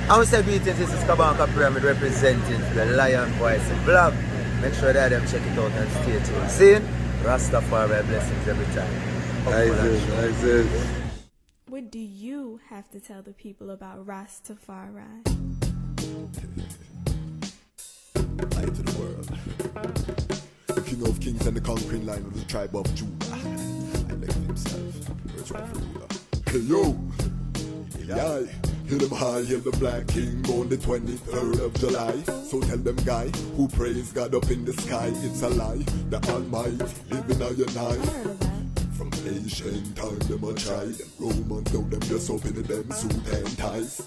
I would say greetings, this is Kabanka Pyramid representing the Lion Voice blog. Make sure that them check it out and stay tuned. See? Ras Tafari blessings every time. What do you have to tell the people about Ras Tafari? Light to the world. The king of kings and the conquering line of the tribe of Judah. I left himself. Where's my ruler? Hey yo! Yeah. Hear them high, hear the black king born the 23rd of July. So tell them guy who praise God up in the sky, it's a lie. The Almighty living on your night. From ancient time them a try. Them Romans know them just open them suit and ties.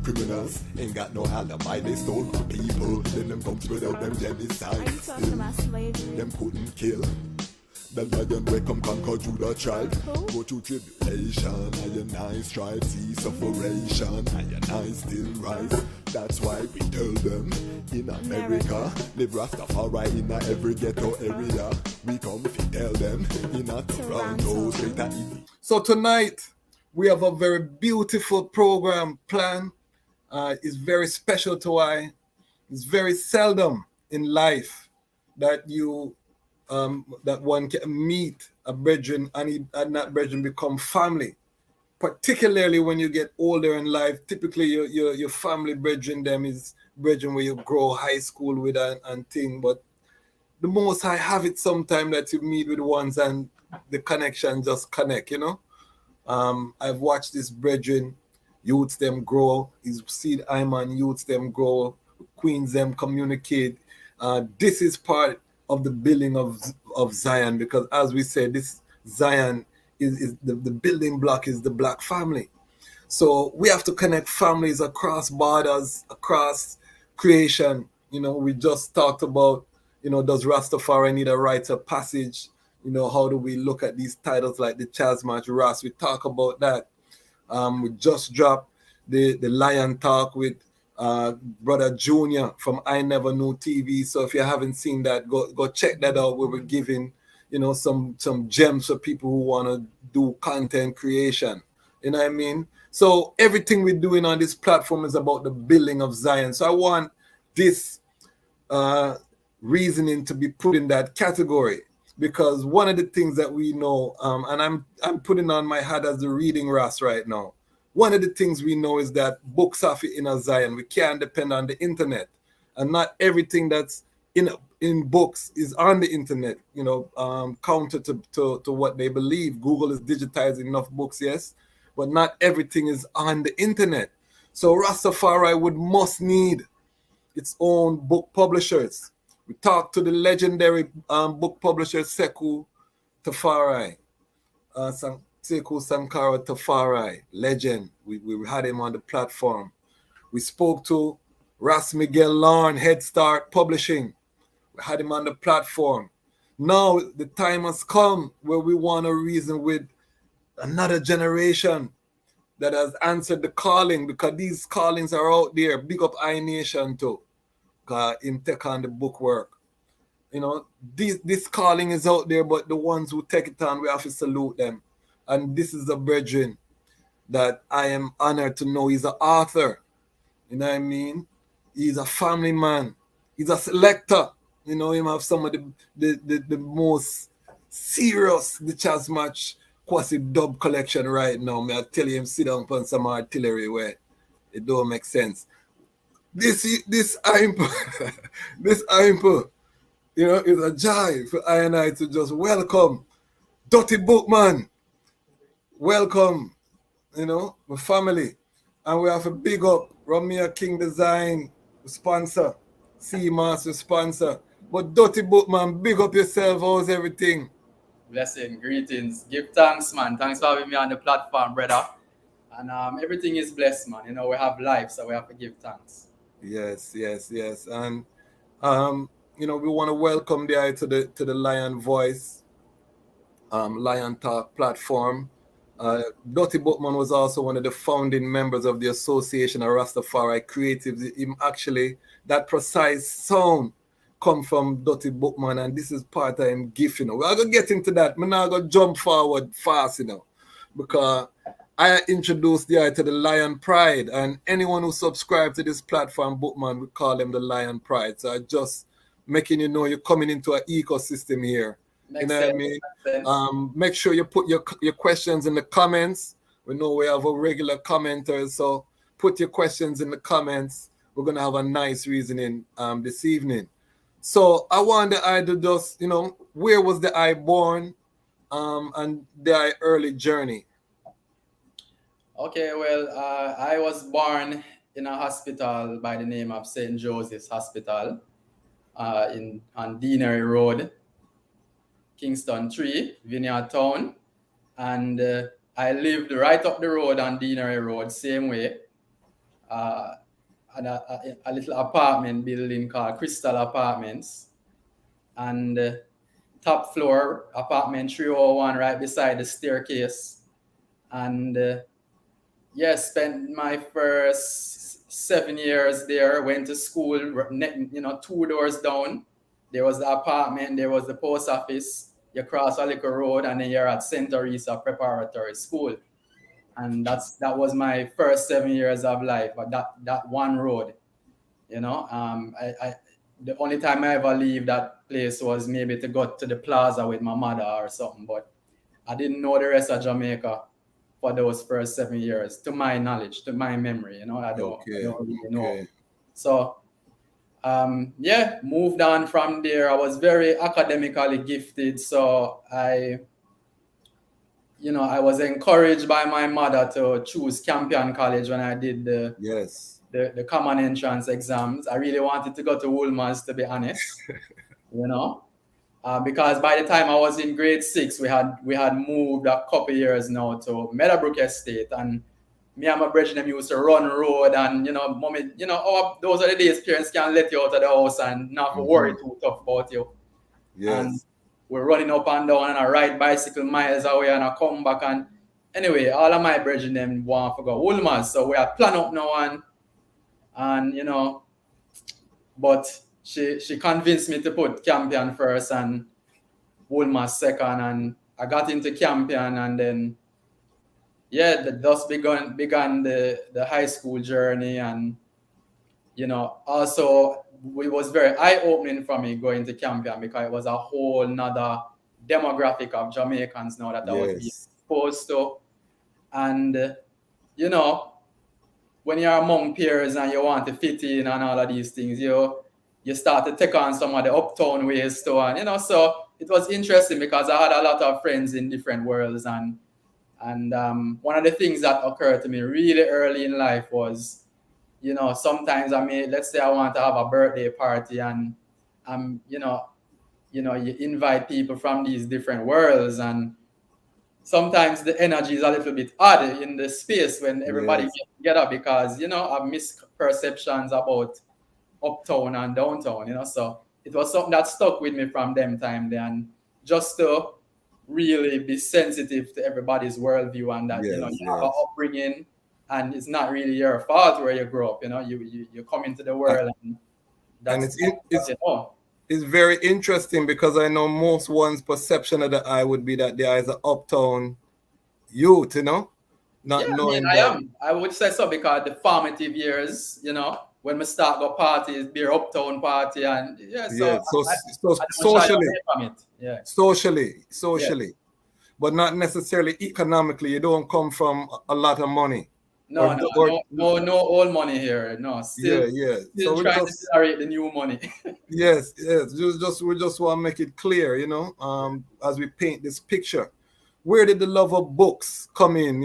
Criminals ain't got no alibi, they stole my people. Then them come spread out them genocide. Are you talking about slavery? Them couldn't kill. The lion will come conquer Judah tribe. Go through tribulation, and I strive, see sufferation, and I still rise. That's why we tell them in America, live Rastafari in every ghetto area. We come to tell them in a Toronto, straight and easy. So tonight we have a very beautiful program planned. It's very special to I. It's very seldom in life that you that one can meet a brethren and that brethren become family. Particularly when you get older in life, typically your family brethren them is brethren where you grow high school with and thing. But the most I have it sometime that you meet with ones and the connection just connect, you know. I've watched this brethren, youths them grow, is seed Iman youths them grow, queens them communicate. This is part of the building of Zion, because as we said, this Zion is the building block is the black family. So we have to connect families across borders, across creation. You know, we just talked about, you know, does Rastafari need a rite of passage? You know, how do we look at these titles like the Chasmatch Ras? We talk about that. We just dropped the Lion Talk with Brother Junior from I Never Knew TV. So if you haven't seen that, go check that out. We were giving, you know, some gems for people who want to do content creation. You know what I mean? So everything we're doing on this platform is about the building of Zion. So I want this reasoning to be put in that category, because one of the things that we know, and I'm putting on my hat as the reading Ras right now. One of the things we know is that books are in a Zion. We can't depend on the internet, and not everything that's in books is on the internet. You know, counter to what they believe. Google is digitizing enough books, yes, but not everything is on the internet. So Rastafari must need its own book publishers. We talked to the legendary book publisher Sekou Tafari, Sekou Sankara Tafari, legend. We had him on the platform. We spoke to Ras Miguel Larn, Head Start Publishing. We had him on the platform. Now the time has come where we want to reason with another generation that has answered the calling, because these callings are out there. Big up I Nation too, in take on the book work. You know, this calling is out there, but the ones who take it on, we have to salute them. And this is a brethren that I am honored to know. He's an author. You know what I mean? He's a family man. He's a selector. You know, him have some of the most serious the Chasmatch quasi dub collection right now. I tell him sit down on some artillery where it don't make sense. This imp, this imp, you know, is a joy for I and I to just welcome Dutty Bookman. Welcome, you know, my family. And we have a big up Ramia King Design sponsor, C Master sponsor. But Dutty Bookman, big up yourself. How's everything? Blessing, greetings. Give thanks, man. Thanks for having me on the platform, brother. And everything is blessed, man. You know, we have life, so we have to give thanks. Yes. And you know, we want to welcome the eye to the Lion Voice, Lion Talk platform. Dutty Bookman was also one of the founding members of the Association of Rastafari Creatives. Actually, that precise sound come from Dutty Bookman, and this is part of him gift, you know. We're going to get into that. I'm not going to jump forward fast, you know, because I introduced the eye to the Lion Pride, and anyone who subscribed to this platform, Bookman, we call them the Lion Pride. So I just making you know you're coming into an ecosystem here. Makes you know sense. what I mean? Makes sense. Make sure you put your questions in the comments. We know we have a regular commenters, so put your questions in the comments. We're gonna have a nice reasoning this evening. So I want the eye to just, where was the eye born, and the eye early journey. Okay, well, I was born in a hospital by the name of St. Joseph's Hospital on Deanery Road, Kingston 3, Vineyard Town. And I lived right up the road on Deanery Road, same way, at a little apartment building called Crystal Apartments. And top floor, apartment 301, right beside the staircase. And spent my first 7 years there, went to school, 2 doors down. There was the apartment, there was the post office. You cross a little road and then you're at St. Teresa Preparatory School. And that was my first 7 years of life, but that one road, the only time I ever leave that place was maybe to go to the plaza with my mother or something, but I didn't know the rest of Jamaica for those first 7 years, to my knowledge, to my memory, I don't really know. So, moved on from there. I was very academically gifted, so I was encouraged by my mother to choose Campion College when I did the common entrance exams. I really wanted to go to Woolman's, to be honest, because by the time I was in grade 6, we had moved a couple years now to Meadowbrook Estate, and me and my brethren used to run road, and mommy, those are the days parents can let you out of the house and not worry too tough about you. Yes. And we're running up and down, and I ride bicycle miles away, and I come back, and anyway, all of my brethren them want to go Woolman's, so we are plan up now, and but she convinced me to put Campion first and Woolman's second, and I got into Campion, and then thus began the high school journey, and also it was very eye-opening for me going to Campion, because it was a whole nother demographic of Jamaicans now that I was being exposed to. And when you're among peers and you want to fit in and all of these things, you start to take on some of the uptown ways too, and so it was interesting because I had a lot of friends in different worlds, and one of the things that occurred to me really early in life was, sometimes let's say I want to have a birthday party, and you invite people from these different worlds, and sometimes the energy is a little bit odd in the space when everybody gets together, because of misperceptions about uptown and downtown, so it was something that stuck with me from them time there, and just to really be sensitive to everybody's worldview, and that you have an upbringing, and it's not really your fault where you grow up. You come into the world, and it's very interesting, because I know most one's perception of the eye would be that the eye is an uptown youth, not knowing that. I would say so, because the formative years, when we start go parties, be an uptown party, and socially, but not necessarily economically. You don't come from a lot of money. No old money here. No, still so trying to generate the new money. yes. We just want to make it clear, as we paint this picture. Where did the love of books come in?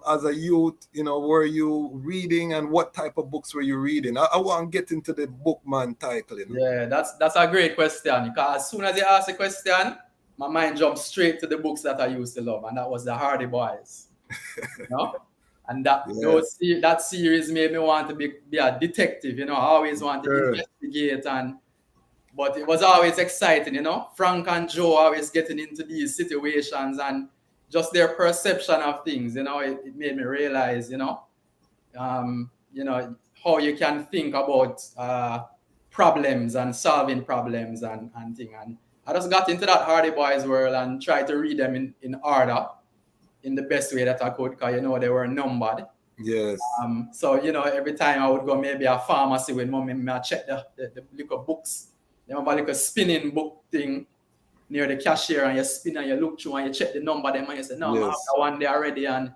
As a youth, were you reading, and what type of books were you reading? I want to get into the Bookman title. Yeah, that's a great question, because as soon as you ask the question, my mind jumps straight to the books that I used to love, and that was the Hardy Boys. And that series made me want to be a detective. I always want to investigate, but it was always exciting, Frank and Joe always getting into these situations, and just their perception of things, it made me realize, how you can think about problems and solving problems and things. And I just got into that Hardy Boys world and tried to read them in order. in the best way that I could, because, you know, they were numbered. Yes. So, you know, every time I would go maybe a pharmacy with mommy, I check the little books. They have a little spinning book thing near the cashier, and you spin and you look through and you check the number, them and you say, no, Yes. I have that one there already. And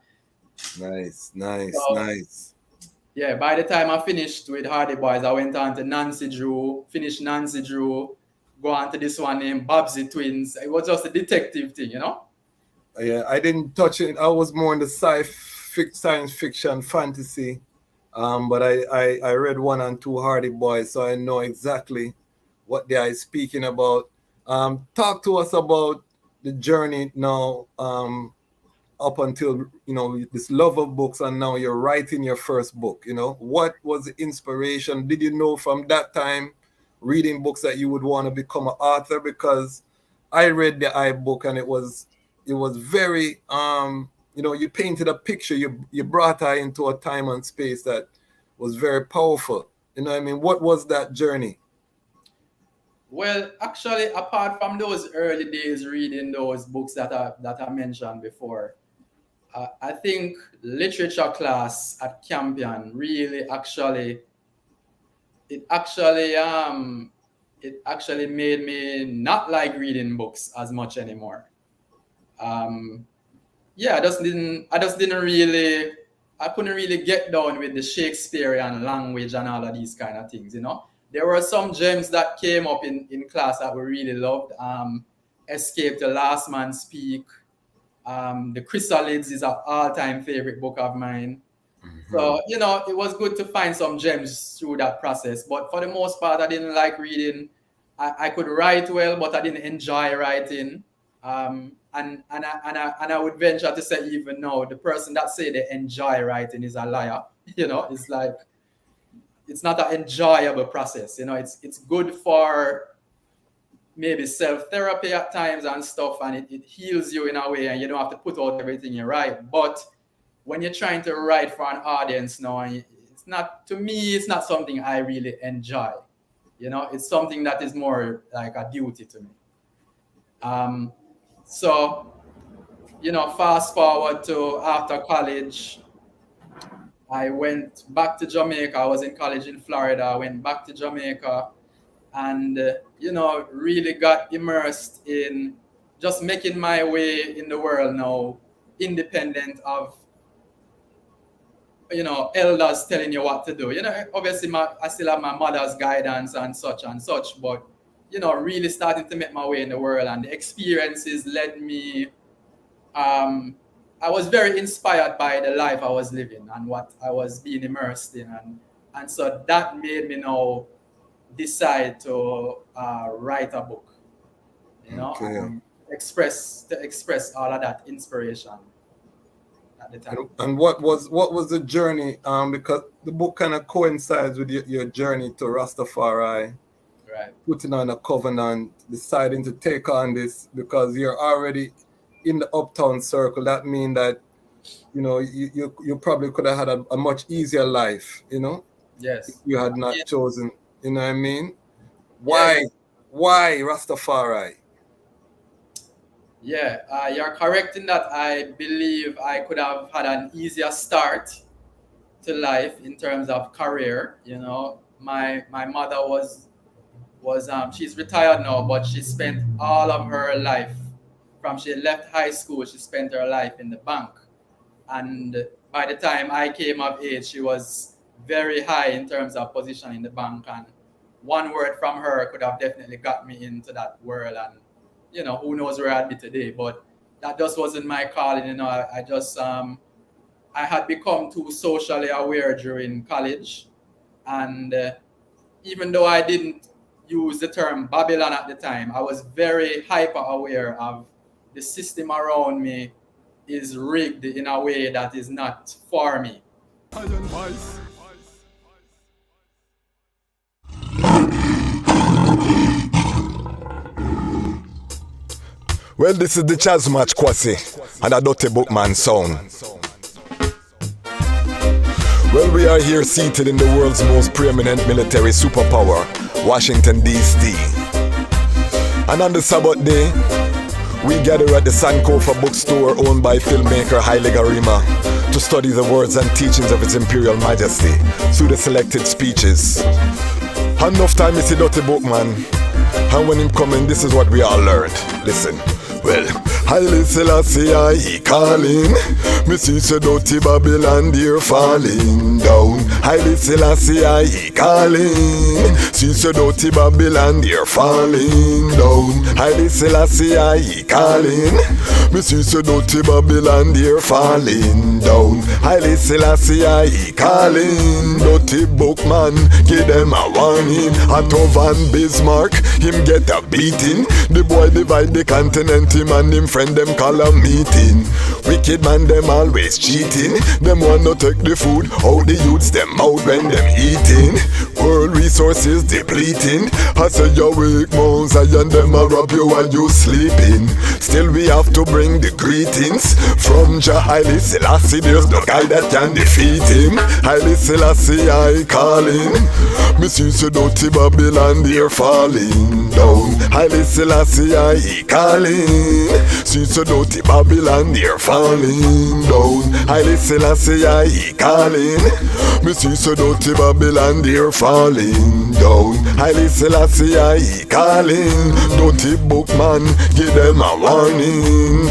Nice. So, yeah, by the time I finished with Hardy Boys, I went on to Nancy Drew, finished Nancy Drew, go on to this one named Babsy Twins. It was just a detective thing, you know? Yeah, I didn't touch it. I was more in the science fiction, fantasy. But I read 1 and 2 Hardy Boys, so I know exactly what they are speaking about. Talk to us about the journey now, up until, you know, this love of books, and now you're writing your first book. You know, what was the inspiration? Did you know from that time, reading books, that you would want to become an author? Because I read the iBook, and it was very, you know, you painted a picture. You brought her into a time and space that was very powerful. You know what I mean? What was that journey? Well, actually, apart from those early days reading those books that I mentioned before, I think literature class at Campion really actually made me not like reading books as much anymore. Yeah, I couldn't really get down with the Shakespearean language and all of these kind of things, you know. There were some gems that came up in class that we really loved. Escape the Last Man Speak. The Chrysalids is an all-time favorite book of mine. Mm-hmm. So, you know, it was good to find some gems through that process. But for the most part, I didn't like reading. I could write well, but I didn't enjoy writing. And I would venture to say, even now, the person that say they enjoy writing is a liar. You know, it's like, it's not an enjoyable process. You know, it's good for maybe self-therapy at times and stuff, and it heals you in a way, and you don't have to put out everything you write. But when you're trying to write for an audience now, it's not, to me, it's not something I really enjoy. You know, it's something that is more like a duty to me. So, you know, fast forward to after college, I went back to Jamaica. I was in college in Florida. I went back to Jamaica and, you know, really got immersed in just making my way in the world now, independent of, you know, elders telling you what to do. You know, obviously I still have my mother's guidance and such, but, you know, really starting to make my way in the world, and the experiences led me, I was very inspired by the life I was living and what I was being immersed in. And so that made me now decide to write a book, you know, and express all of that inspiration at the time. And what was the journey? Because the book kind of coincides with your journey to Ras Tafari, right? Putting on a covenant, deciding to take on this, because you're already in the uptown circle. That means that, you know, you probably could have had a much easier life, you know. Yes. If you had not chosen, you know what I mean? Why Ras Tafari? Yeah, you're correct in that. I believe I could have had an easier start to life in terms of career. You know, my mother was she's retired now, but she spent all of her life, from she left high school, she spent her life in the bank. And by the time I came of age, she was very high in terms of position in the bank. And one word from her could have definitely got me into that world. And, you know, who knows where I'd be today. But that just wasn't my calling. You know, I just, I had become too socially aware during college. And even though I didn't use the term Babylon at the time, I was very hyper aware of the system around me is rigged in a way that is not for me. Well, this is the Chaz Match Kwasi and a Dutty Bookman sound. Well, we are here seated in the world's most preeminent military superpower, Washington, D.C. And on the Sabbath day, We gather at the Sankofa bookstore owned by filmmaker Haile Garima to study the words and teachings of His Imperial Majesty through the selected speeches. Enough time you see Dutty Bookman, and when him coming, this is what we all learned. Listen. Well, Haile Selassie I calling. Me see Dutty Babylon dear falling down. Haile Selassie I calling. See Dutty Babylon dear falling down. Haile Selassie I calling. Me see Dutty Babylon dear falling down. Haile Selassie I calling. Dutty Bookman give them a warning. Otto van Bismarck him get a beating. The boy divide the continent. Him and him friend them call a meeting. Wicked man them always cheating. Them wanna take the food out the youths them out when them eating. World resources depleting. I say you wake mounds and them a rob you while you sleeping. Still we have to bring the greetings from Jah Haile Selassie. There's no guy that can defeat him. Haile Selassie I calling. Me see Dutty Babylon they're falling down. Haile Selassie I calling. See Dutty Babylon they're falling down. Haile Selassie I calling. Me see Dutty Babylon they're falling down. Haile Selassie I calling. Dutty Bookman give them a warning.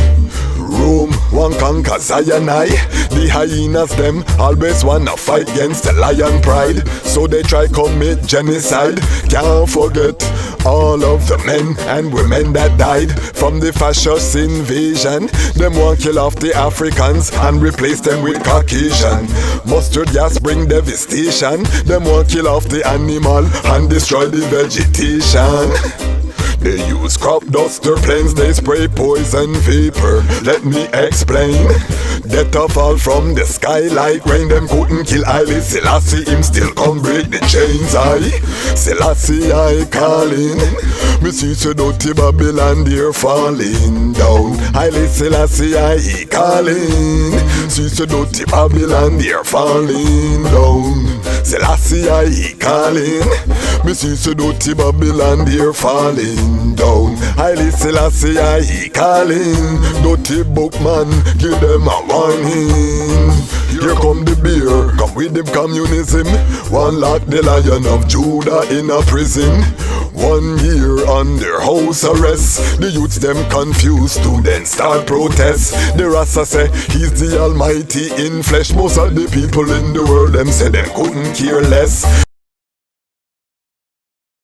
Rome one conquer Zion I. The hyenas them always wanna fight against the lion pride. So they try commit genocide. Can't forget all of the men and women that died from the fascist invasion. Them want kill off the Africans and replace them with Caucasian. Mustard gas bring devastation. Them want kill off the animal and destroy the vegetation. They use crop duster planes, they spray poison vapor. Let me explain. Death a fall from the sky like rain. Them couldn't kill Haile Selassie, him still come break the chains. I Selassie I calling. Me see Dutty Babylon they're falling down. Haile Selassie I calling. See Dutty Babylon they're falling down. Selassie I calling. Me see Dutty Babylon they're falling down. Haile Selassie I calling. Dutty Bookman give them a warning. Here come the beer, come with them communism. One lock the Lion of Judah in a prison. 1 year under house arrest. The youths them confused to then start protest. The Rasta say he's the Almighty in flesh. Most of the people in the world them say them couldn't care less.